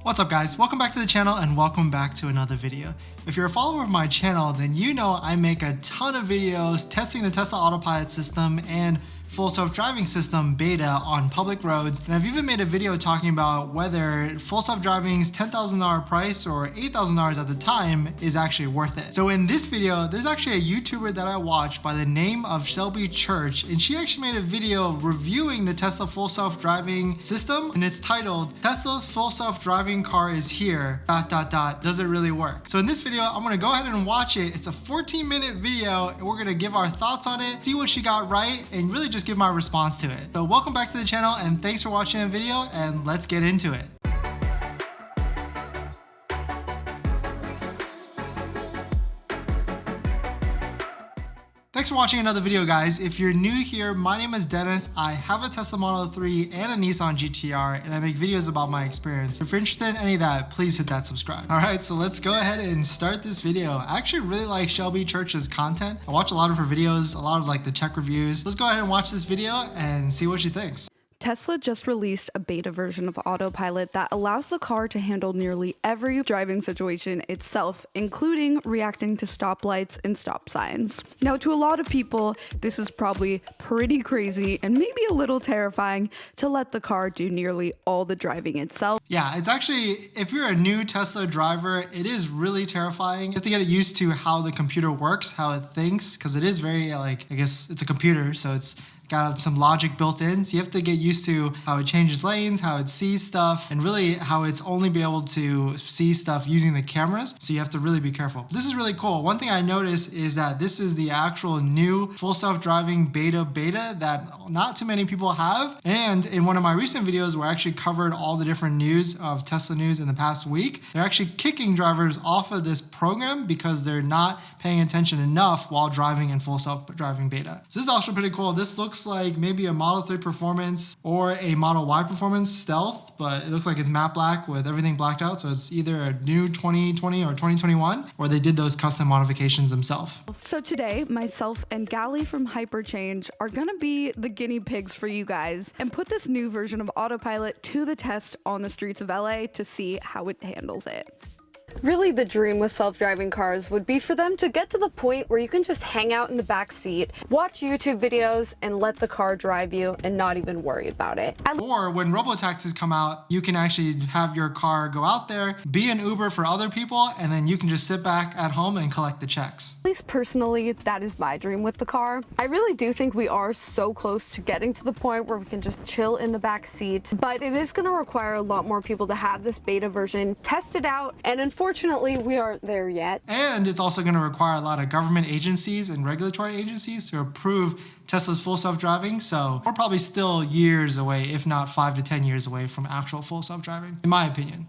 What's up guys, welcome back to the channel and welcome back to another video. If you're a follower of my channel, then you know I make a ton of videos testing the Tesla Autopilot system and full self-driving system beta on public roads, and I've even made a video talking about whether full self-driving's $10,000 price or $8,000 at the time is actually worth it. So in this video, there's actually a YouTuber that I watch by the name of Shelby Church, and she actually made a video reviewing the Tesla full self-driving system, and it's titled "Tesla's full self-driving car is here, ... does it really work?" So in this video, I'm gonna go ahead and watch it. It's a 14-minute video, and we're gonna give our thoughts on it, see what she got right, and really just give my response to it. So welcome back to the channel and thanks for watching the video, and let's get into it. Thanks for watching another video, guys. If you're new here, my name is Dennis. I have a Tesla Model 3 and a Nissan GT-R, and I make videos about my experience. If you're interested in any of that, please hit that subscribe. All right, so let's go ahead and start this video. I actually really like Shelby Church's content. I watch a lot of her videos, a lot of like the tech reviews. Let's go ahead and watch this video and see what she thinks. Tesla just released a beta version of Autopilot that allows the car to handle nearly every driving situation itself, including reacting to stoplights and stop signs. Now, to a lot of people, this is probably pretty crazy and maybe a little terrifying to let the car do nearly all the driving itself. Yeah, it's actually, if you're a new Tesla driver, it is really terrifying. You have to get used to how the computer works, how it thinks, because it is very, like, I guess it's a computer, so it's got some logic built in, so you have to get used to how it changes lanes, how it sees stuff, and really how it's only be able to see stuff using the cameras, so you have to really be careful. This is really cool. One thing I noticed is that this is the actual new full self-driving beta that not too many people have, and in one of my recent videos where I actually covered all the different news of Tesla news in the past week, they're actually kicking drivers off of this program because they're not paying attention enough while driving in full self-driving beta. So this is also pretty cool. This looks like maybe a Model 3 Performance or a Model Y Performance Stealth, but it looks like it's matte black with everything blacked out, so it's either a new 2020 or 2021, or they did those custom modifications themselves. So today, myself and Gally from Hyperchange are gonna be the guinea pigs for you guys and put this new version of Autopilot to the test on the streets of LA to see how it handles it. Really, the dream with self-driving cars would be for them to get to the point where you can just hang out in the back seat, watch YouTube videos, and let the car drive you and not even worry about it. Or when robotaxis come out, you can actually have your car go out there, be an Uber for other people, and then you can just sit back at home and collect the checks. At least personally, that is my dream with the car. I really do think we are so close to getting to the point where we can just chill in the back seat, but it is going to require a lot more people to have this beta version tested out, and unfortunately, we aren't there yet. And it's also going to require a lot of government agencies and regulatory agencies to approve Tesla's full self-driving, so we're probably still years away, if not 5 to 10 years away from actual full self-driving, in my opinion.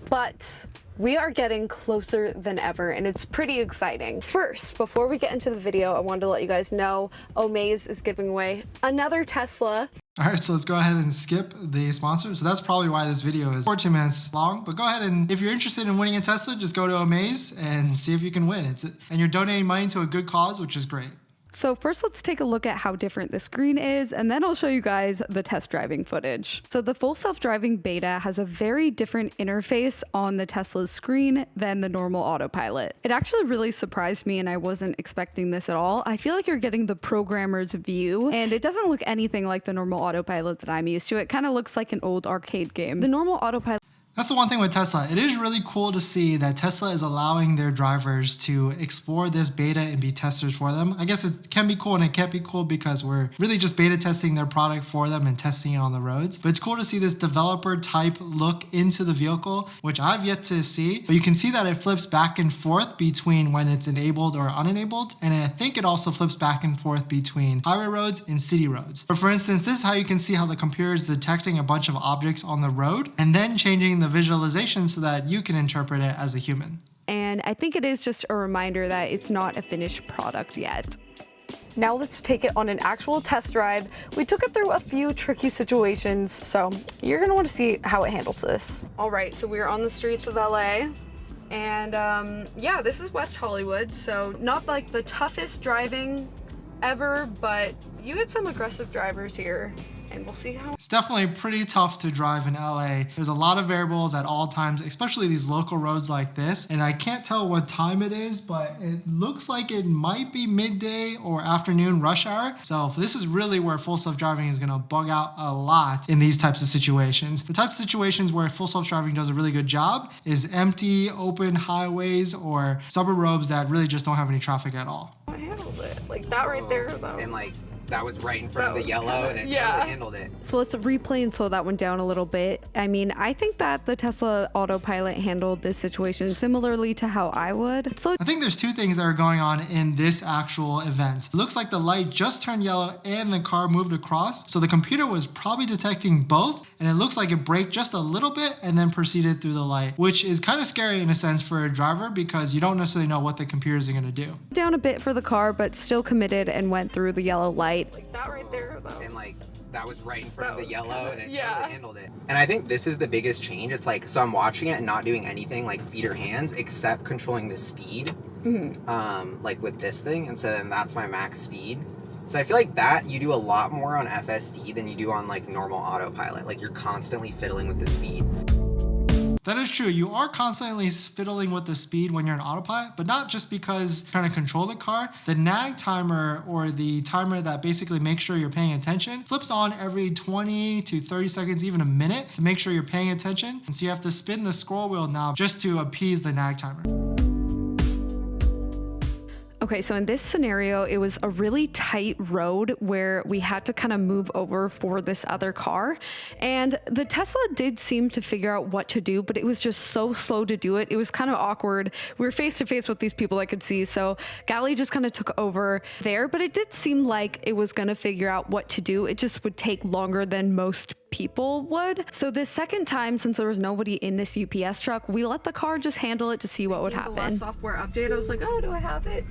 But we are getting closer than ever, and it's pretty exciting. First, before we get into the video, I wanted to let you guys know Omaze is giving away another Tesla. All right, so let's go ahead and skip the sponsor. So that's probably why this video is 14 minutes long, but go ahead and if you're interested in winning a Tesla, just go to Omaze and see if you can win. And you're donating money to a good cause, which is great. So first, let's take a look at how different the screen is, and then I'll show you guys the test driving footage. So the full self-driving beta has a very different interface on the Tesla's screen than the normal Autopilot. It actually really surprised me, and I wasn't expecting this at all. I feel like you're getting the programmer's view, and it doesn't look anything like the normal Autopilot that I'm used to. It kind of looks like an old arcade game. The normal Autopilot. That's the one thing with Tesla. It is really cool to see that Tesla is allowing their drivers to explore this beta and be testers for them. I guess it can be cool and it can't be cool because we're really just beta testing their product for them and testing it on the roads. But it's cool to see this developer type look into the vehicle, which I've yet to see. But you can see that it flips back and forth between when it's enabled or unenabled. And I think it also flips back and forth between highway roads and city roads. But for instance, this is how you can see how the computer is detecting a bunch of objects on the road and then changing the visualization so that you can interpret it as a human. And I think it is just a reminder that it's not a finished product yet. Now let's take it on an actual test drive. We took it through a few tricky situations, so you're gonna want to see how it handles this. All right, so we're on the streets of LA, and yeah, this is West Hollywood, so not like the toughest driving ever, but you get some aggressive drivers here. and we'll see how. It's definitely pretty tough to drive in LA. There's a lot of variables at all times, especially these local roads like this. And I can't tell what time it is, but it looks like it might be midday or afternoon rush hour. So this is really where full self-driving is gonna bug out a lot in these types of situations. The types of situations where full self-driving does a really good job is empty, open highways or suburban roads that really just don't have any traffic at all. I handled it. Like that right there, though. And like, that was right in front of the yellow and it totally handled it. So let's replay and slow that one down a little bit. I mean, I think that the Tesla autopilot handled this situation similarly to how I would. So I think there's two things that are going on in this actual event. It looks like the light just turned yellow and the car moved across. So the computer was probably detecting both, and it looks like it braked just a little bit and then proceeded through the light, which is kind of scary in a sense for a driver because you don't necessarily know what the computers are going to do. Down a bit for the car, but still committed and went through the yellow light. Like that right there, though. And like, that was right in front of the yellow and it totally handled it. And I think this is the biggest change. It's like, so I'm watching it and not doing anything like feet or hands except controlling the speed, like with this thing. And so then that's my max speed. So I feel like that you do a lot more on FSD than you do on like normal autopilot. Like you're constantly fiddling with the speed. That is true. You are constantly fiddling with the speed when you're in autopilot, but not just because you're trying to control the car. The nag timer, or the timer that basically makes sure you're paying attention, flips on every 20 to 30 seconds, even a minute, to make sure you're paying attention. And so you have to spin the scroll wheel knob just to appease the nag timer. Okay, so in this scenario, it was a really tight road where we had to kind of move over for this other car. And the Tesla did seem to figure out what to do, but it was just so slow to do it. It was kind of awkward. We were face to face with these people I could see. So Gally just kind of took over there, but it did seem like it was going to figure out what to do. It just would take longer than most people would. So this second time, since there was nobody in this UPS truck, we let the car just handle it to see what would happen. The last software update, I was like, oh, do I have it?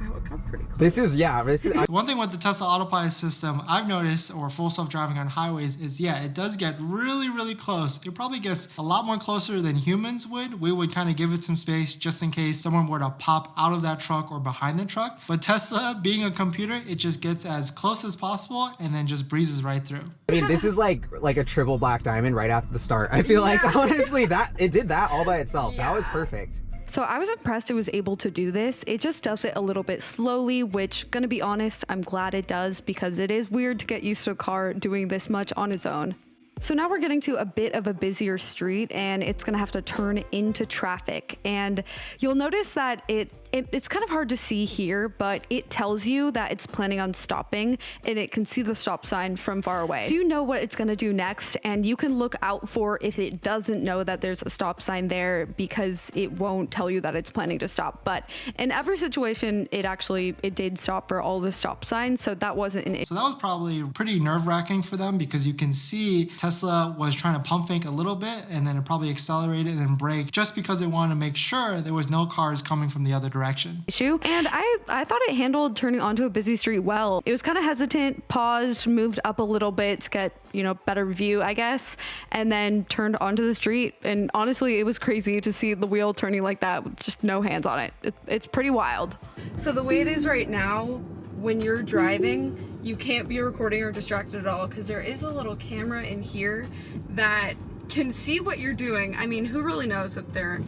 Wow, it got pretty close. This is One thing with the Tesla autopilot system I've noticed, or full self-driving on highways, is it does get really, really close. It probably gets a lot more closer than humans would. We would kind of give it some space just in case someone were to pop out of that truck or behind the truck. But Tesla, being a computer, it just gets as close as possible and then just breezes right through. I mean, this is like a triple black diamond right after the start. I feel like, honestly, that it did that all by itself. That was perfect. So I was impressed it was able to do this. It just does it a little bit slowly, which, gonna be honest, I'm glad it does because it is weird to get used to a car doing this much on its own. So now we're getting to a bit of a busier street and it's gonna have to turn into traffic. And you'll notice that it's kind of hard to see here, but it tells you that it's planning on stopping and it can see the stop sign from far away. So you know what it's gonna do next, and you can look out for if it doesn't know that there's a stop sign there because it won't tell you that it's planning to stop. But in every situation, it did stop for all the stop signs, so that wasn't an issue. So that was probably pretty nerve-wracking for them because you can see Tesla was trying to pump fake a little bit and then it probably accelerated and then braked just because it wanted to make sure there was no cars coming from the other direction. And I thought it handled turning onto a busy street well. It was kind of hesitant, paused, moved up a little bit to get, better view, I guess, and then turned onto the street. And honestly, it was crazy to see the wheel turning like that with just no hands on it. It's pretty wild. So the way it is right now, when you're driving, you can't be recording or distracted at all because there is a little camera in here that can see what you're doing. I mean, who really knows if they're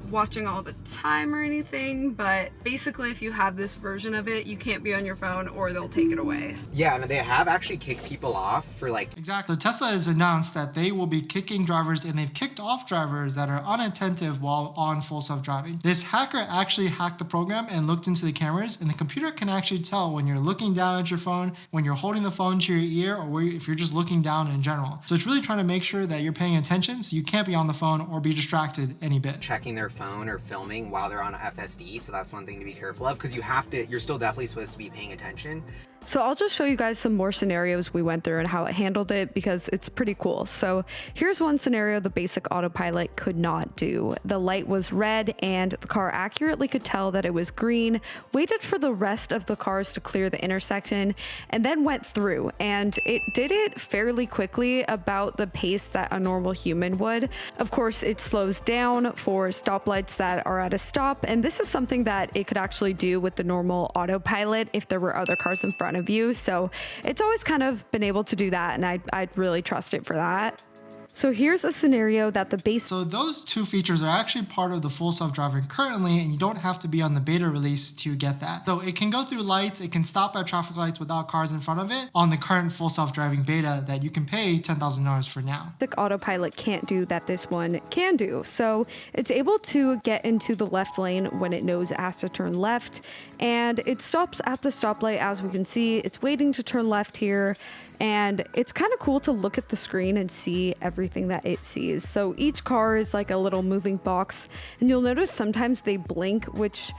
watching all the time or anything, but basically if you have this version of it, you can't be on your phone or they'll take it away. Yeah, and they have actually kicked people off for Exactly. Tesla has announced that they will be kicking drivers, and they've kicked off drivers that are unattentive while on full self-driving. This hacker actually hacked the program and looked into the cameras, and the computer can actually tell when you're looking down at your phone, when you're holding the phone to your ear, or if you're just looking down in general. So it's really trying to make sure that you're paying attention so you can't be on the phone or be distracted any bit. checking their phone or filming while they're on FSD, so that's one thing to be careful of because you're still definitely supposed to be paying attention. So I'll just show you guys some more scenarios we went through and how it handled it because it's pretty cool. So here's one scenario the basic autopilot could not do. The light was red and the car accurately could tell that it was green, waited for the rest of the cars to clear the intersection, and then went through. And it did it fairly quickly, about the pace that a normal human would. Of course, it slows down for stoplights that are at a stop, and this is something that it could actually do with the normal autopilot if there were other cars in front front of you. So it's always kind of been able to do that, and I'd really trust it for that. So here's a scenario that the base... So those two features are actually part of the full self-driving currently, and you don't have to be on the beta release to get that. So it can go through lights, it can stop at traffic lights without cars in front of it on the current full self-driving beta that you can pay $10,000 for now. The autopilot can't do that this one can do. So it's able to get into the left lane when it knows it has to turn left, and it stops at the stoplight. As we can see, it's waiting to turn left here. And it's kind of cool to look at the screen and see everything that it sees. So each car is like a little moving box, and you'll notice sometimes they blink, which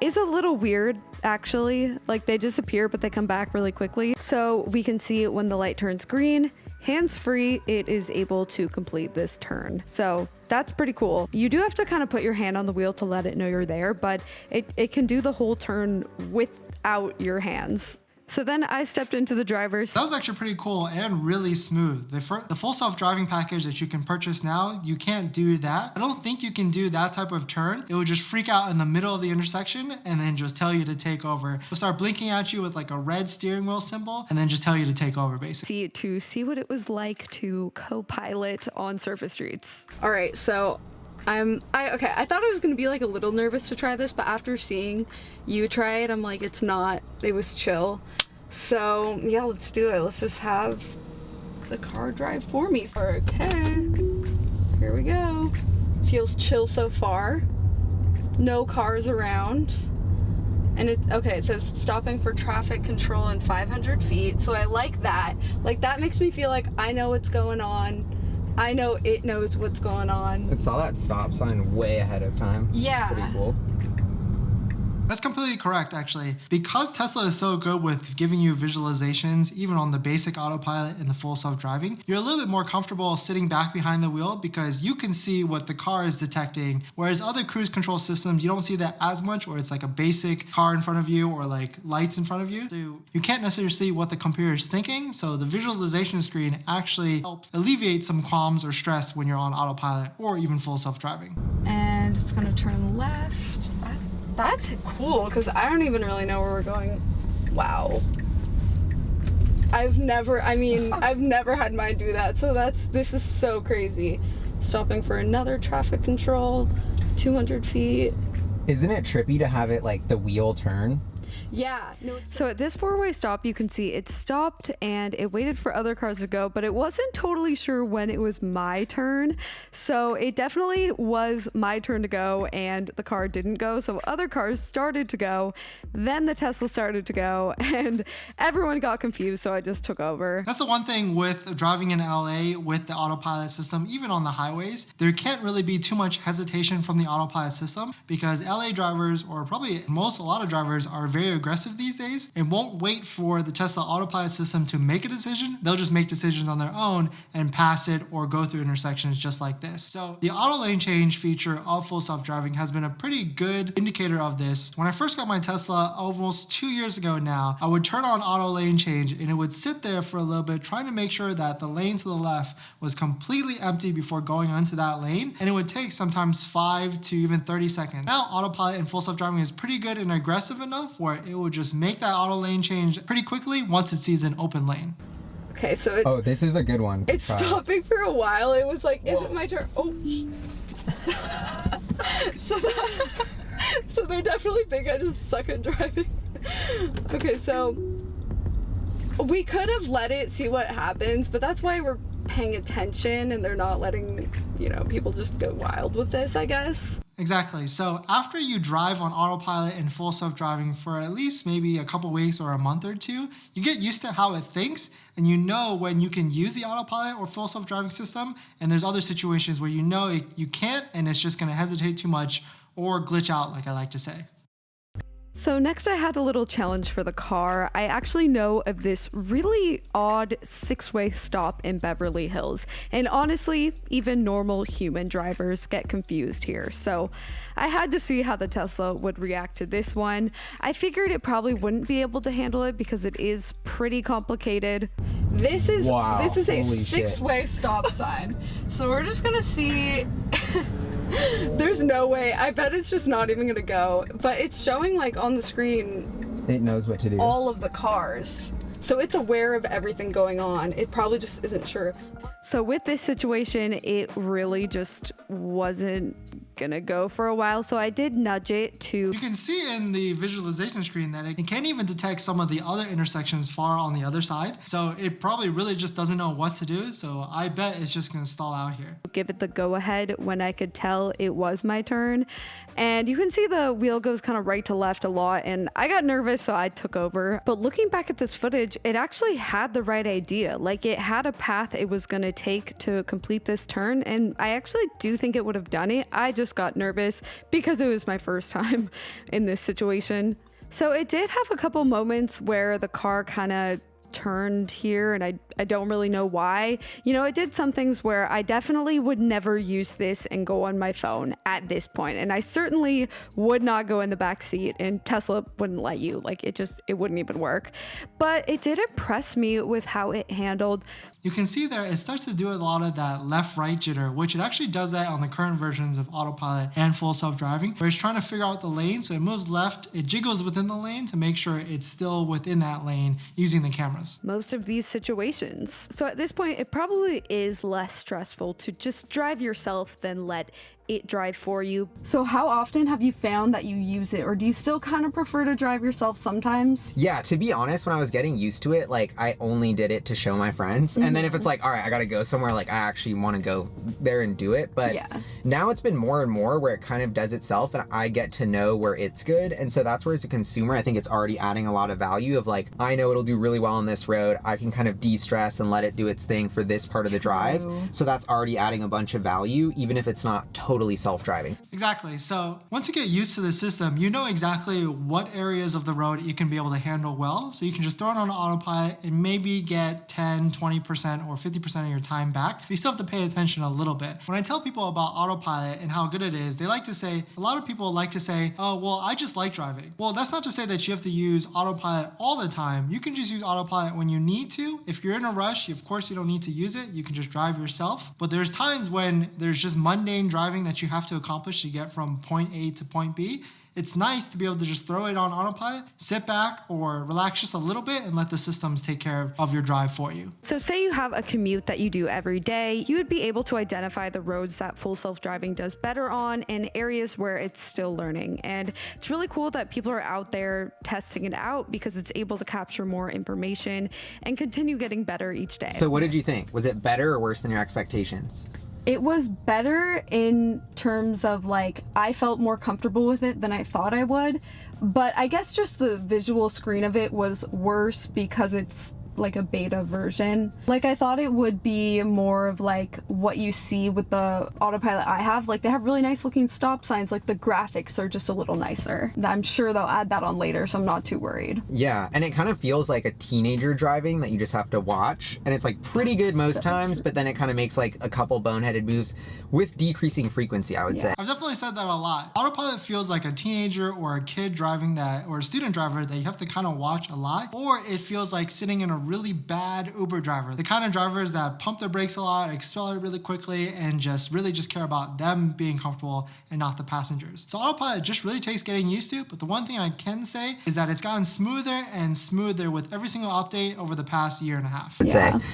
is a little weird actually. Like they disappear, but they come back really quickly. So we can see when the light turns green, hands-free, it is able to complete this turn. So that's pretty cool. You do have to kind of put your hand on the wheel to let it know you're there, but it can do the whole turn without your hands. So then I stepped into the driver's. That was actually pretty cool and really smooth. The full self-driving package that you can purchase now, you can't do that. I don't think you can do that type of turn. It would just freak out in the middle of the intersection and then just tell you to take over. It'll start blinking at you with like a red steering wheel symbol and then just tell you to take over basically. To see what it was like to co-pilot on surface streets. All right, so I thought I was gonna be like a little nervous to try this, but after seeing you try it, I'm like, it's not. It was chill. So yeah, let's do it. Let's just have the car drive for me. Okay, here we go. Feels chill so far. No cars around. And it says stopping for traffic control in 500 feet. So I like that. Like that makes me feel like I know what's going on. I know it knows what's going on. It saw that stop sign way ahead of time. Yeah. Pretty cool. That's completely correct, actually. Because Tesla is so good with giving you visualizations, even on the basic autopilot and the full self-driving, you're a little bit more comfortable sitting back behind the wheel because you can see what the car is detecting, whereas other cruise control systems, you don't see that as much, where it's like a basic car in front of you or like lights in front of you. So you can't necessarily see what the computer is thinking, so the visualization screen actually helps alleviate some qualms or stress when you're on autopilot or even full self-driving. And it's gonna turn left. That's cool, because I don't even really know where we're going. Wow. I've never had mine do that, so this is so crazy. Stopping for another traffic control, 200 feet. Isn't it trippy to have it like the wheel turn? Yeah. No, so at this four-way stop, you can see it stopped and it waited for other cars to go, but it wasn't totally sure when it was my turn. So it definitely was my turn to go and the car didn't go. So other cars started to go, then the Tesla started to go, and everyone got confused. So I just took over. That's the one thing with driving in LA with the autopilot system, even on the highways, there can't really be too much hesitation from the autopilot system because LA drivers, or probably a lot of drivers, are very aggressive these days and won't wait for the Tesla autopilot system to make a decision. They'll just make decisions on their own and pass it or go through intersections just like this. So the auto lane change feature of full self-driving has been a pretty good indicator of this. When I first got my Tesla almost 2 years ago now, I would turn on auto lane change and it would sit there for a little bit trying to make sure that the lane to the left was completely empty before going onto that lane, and it would take sometimes 5 to even 30 seconds. Now autopilot and full self-driving is pretty good and aggressive enough where it will just make that auto lane change pretty quickly once it sees an open lane. Okay, so it's... Oh, this is a good one. It's stopping for a while. It was like, is it my turn? Oh. So they definitely think I just suck at driving. Okay, so we could have let it see what happens, but that's why we're paying attention and they're not letting, people just go wild with this, I guess. Exactly. So after you drive on autopilot and full self-driving for at least maybe a couple weeks or a month or two, you get used to how it thinks and you know when you can use the autopilot or full self-driving system, and there's other situations where you can't and it's just going to hesitate too much or glitch out, like I like to say. So next I had a little challenge for the car. I actually know of this really odd 6-way stop in Beverly Hills. And honestly, even normal human drivers get confused here. So I had to see how the Tesla would react to this one. I figured it probably wouldn't be able to handle it because it is pretty complicated. This is a 6-way stop sign. So we're just gonna see. There's no way. I bet it's just not even gonna go. But it's showing like on the screen It knows what to do. all of the cars. So it's aware of everything going on. It probably just isn't sure. So with this situation, it really just wasn't gonna go for a while. So I did nudge it to... You can see in the visualization screen that it can't even detect some of the other intersections far on the other side. So it probably really just doesn't know what to do. So I bet it's just gonna stall out here. Give it the go ahead when I could tell it was my turn. And you can see the wheel goes kind of right to left a lot. And I got nervous, so I took over. But looking back at this footage, it actually had the right idea. Like, it had a path it was gonna take to complete this turn. And I actually do think it would have done it. I just got nervous because it was my first time in this situation. So it did have a couple moments where the car kind of turned here, and I don't really know why. You know, it did some things where I definitely would never use this and go on my phone at this point, and I certainly would not go in the back seat, and Tesla wouldn't let you. Like, it wouldn't even work. But it did impress me with how it handled. You can see there, it starts to do a lot of that left-right jitter, which it actually does that on the current versions of autopilot and full self-driving, where it's trying to figure out the lane. So it moves left, it jiggles within the lane to make sure it's still within that lane using the cameras. Most of these situations. So at this point, it probably is less stressful to just drive yourself than let it drive for you. So how often have you found that you use it, or do you still kind of prefer to drive yourself sometimes? Yeah, to be honest, when I was getting used to it, like, I only did it to show my friends. And then if it's like, all right, I gotta go somewhere, like, I actually want to go there and do it. But now it's been more and more where it kind of does itself, and I get to know where it's good. And so that's where, as a consumer, I think it's already adding a lot of value of, like, I know it'll do really well on this road. I can kind of de-stress and let it do its thing for this part of the drive. So that's already adding a bunch of value, even if it's not totally self-driving. Exactly. So once you get used to the system, you know exactly what areas of the road you can be able to handle well. So you can just throw it on autopilot and maybe get 10, 20% or 50% of your time back. But you still have to pay attention a little bit. When I tell people about autopilot and how good it is, they like to say, a lot of people like to say, oh, well, I just like driving. Well, that's not to say that you have to use autopilot all the time. You can just use autopilot when you need to. If you're in a rush, of course you don't need to use it. You can just drive yourself. But there's times when there's just mundane driving that you have to accomplish to get from point A to point B. It's nice to be able to just throw it on autopilot, sit back or relax just a little bit and let the systems take care of your drive for you. So say you have a commute that you do every day, you would be able to identify the roads that full self-driving does better on and areas where it's still learning. And it's really cool that people are out there testing it out because it's able to capture more information and continue getting better each day. So what did you think? Was it better or worse than your expectations? It was better in terms of, like, I felt more comfortable with it than I thought I would, but I guess just the visual screen of it was worse because it's like a beta version. Like, I thought it would be more of like what you see with the autopilot I have. Like, they have really nice looking stop signs. Like, the graphics are just a little nicer. I'm sure they'll add that on later, so I'm not too worried. Yeah, and it kind of feels like a teenager driving that you just have to watch, and it's like pretty good most times, but then it kind of makes like a couple boneheaded moves with decreasing frequency, I would say. I've definitely said that a lot. Autopilot feels like a teenager or a kid driving that, or a student driver that you have to kind of watch a lot, or it feels like sitting in a really bad Uber driver. The kind of drivers that pump their brakes a lot, accelerate really quickly, and just really just care about them being comfortable and not the passengers. So autopilot just really takes getting used to, but the one thing I can say is that it's gotten smoother and smoother with every single update over the past year and a half.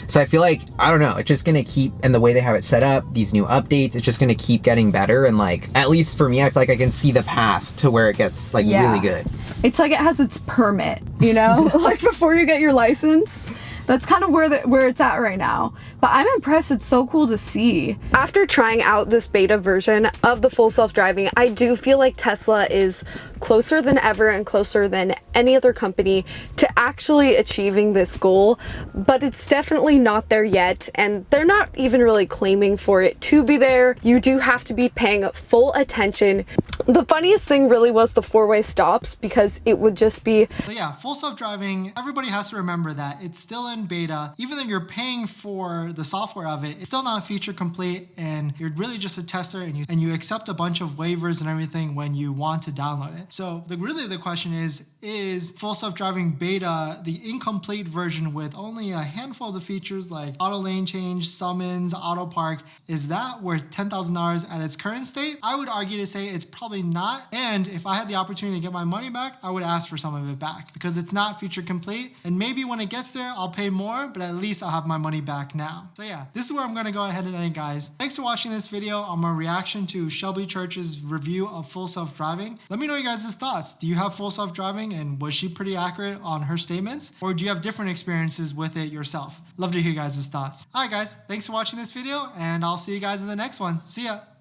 So I feel like, I don't know, it's just gonna keep, and the way they have it set up, these new updates, it's just gonna keep getting better, and like, at least for me, I feel like I can see the path to where it gets like really good. It's like it has its permit, you know? Like, before you get your license. That's kind of where it's at right now. But I'm impressed. It's so cool to see. After trying out this beta version of the full self-driving, I do feel like Tesla is closer than ever and closer than any other company to actually achieving this goal. But it's definitely not there yet, and they're not even really claiming for it to be there. You do have to be paying full attention. The funniest thing really was the four-way stops, because it would just be... But yeah, full self-driving, everybody has to remember that it's still in beta. Even though you're paying for the software of it, it's still not feature complete, and you're really just a tester, and you accept a bunch of waivers and everything when you want to download it. So really the question is is full self-driving beta, the incomplete version with only a handful of the features like auto lane change, summons, auto park. Is that worth $10,000 at its current state? I would argue to say it's probably not. And if I had the opportunity to get my money back, I would ask for some of it back because it's not feature complete. And maybe when it gets there, I'll pay more, but at least I'll have my money back now. So yeah, this is where I'm going to go ahead and end, guys. Thanks for watching this video on my reaction to Shelby Church's review of full self-driving. Let me know you guys' thoughts. Do you have full self-driving and was she pretty accurate on her statements? Or do you have different experiences with it yourself? Love to hear you guys' thoughts. Alright guys, thanks for watching this video and I'll see you guys in the next one. See ya!